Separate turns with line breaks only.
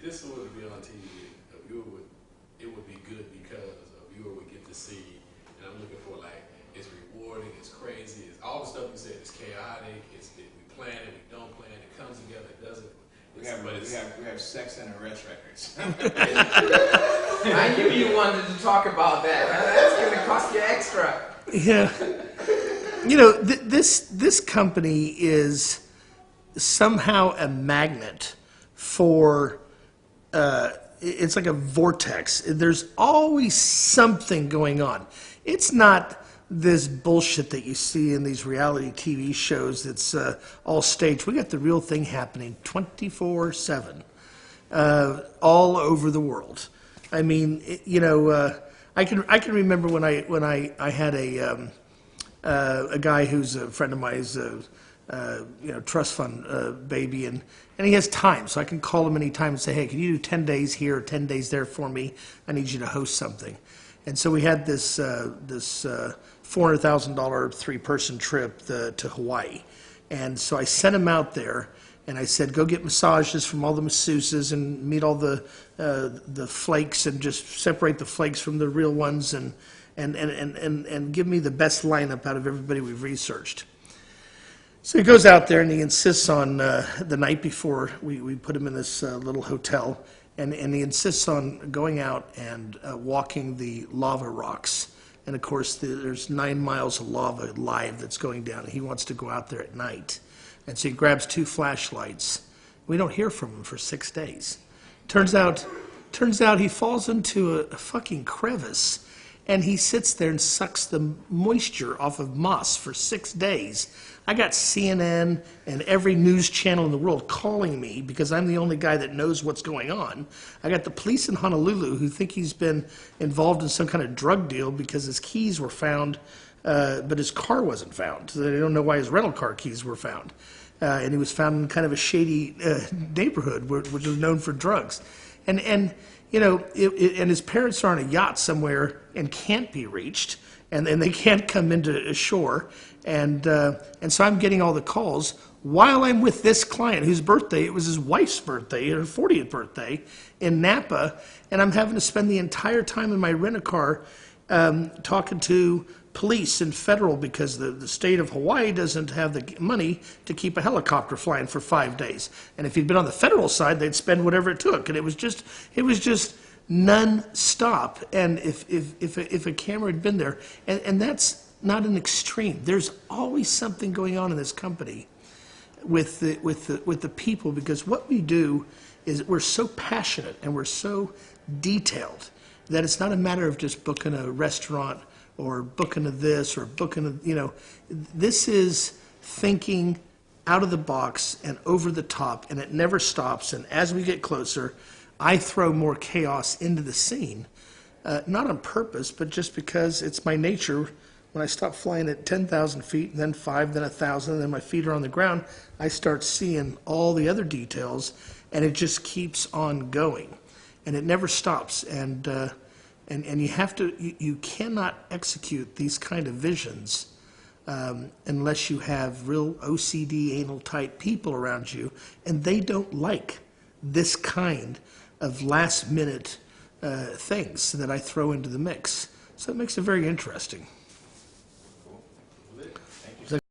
this were to be on TV, it would be good because a viewer would get to see, and I'm looking for like, it's rewarding, it's crazy, it's all the stuff you said, it's chaotic, we plan it, we don't plan it, it comes together, it doesn't.
We have sex and arrest records.
I knew you wanted to talk about that. That's going to cost you extra.
Yeah. You know, this company is somehow a magnet for, it's like a vortex. There's always something going on. It's not this bullshit that you see in these reality TV shows that's all staged. We got the real thing happening 24/7 all over the world. I mean, I can remember when I had a guy who's a friend of mine's trust fund baby, and he has time, so I can call him anytime and say, hey, can you do 10 days here or 10 days there for me? I need you to host something. And so we had this $400,000 3-person trip to Hawaii. And so I sent him out there, and I said, go get massages from all the masseuses and meet all the flakes and just separate the flakes from the real ones and give me the best lineup out of everybody we've researched. So he goes out there and he insists on the night before we put him in this little hotel, and he insists on going out and walking the lava rocks. And of course, there's 9 miles of lava live that's going down, and he wants to go out there at night. And so he grabs 2 flashlights. We don't hear from him for 6 days. Turns out he falls into a fucking crevice, and he sits there and sucks the moisture off of moss for 6 days. I got CNN and every news channel in the world calling me because I'm the only guy that knows what's going on. I got the police in Honolulu who think he's been involved in some kind of drug deal because his keys were found, but his car wasn't found. So they don't know why his rental car keys were found. And he was found in kind of a shady neighborhood which was known for drugs. And his parents are on a yacht somewhere and can't be reached, and they can't come into shore. And so I'm getting all the calls while I'm with this client whose birthday, it was his wife's birthday, her 40th birthday, in Napa, and I'm having to spend the entire time in my rent-a-car talking to police and federal because the state of Hawaii doesn't have the money to keep a helicopter flying for 5 days. And if he'd been on the federal side, they'd spend whatever it took. And it was just non-stop. And if a camera had been there, and that's not an extreme. There's always something going on in this company with the people, because what we do is we're so passionate and we're so detailed that it's not a matter of just booking a restaurant or booking a this or booking a, this is thinking out of the box and over the top, and it never stops. And as we get closer, I throw more chaos into the scene, not on purpose, but just because it's my nature. When I stop flying at 10,000 feet, and then 5, then 1,000, and then my feet are on the ground, I start seeing all the other details, and it just keeps on going, and it never stops. And you cannot execute these kind of visions unless you have real OCD, anal type people around you, and they don't like this kind of last minute things that I throw into the mix. So it makes it very interesting.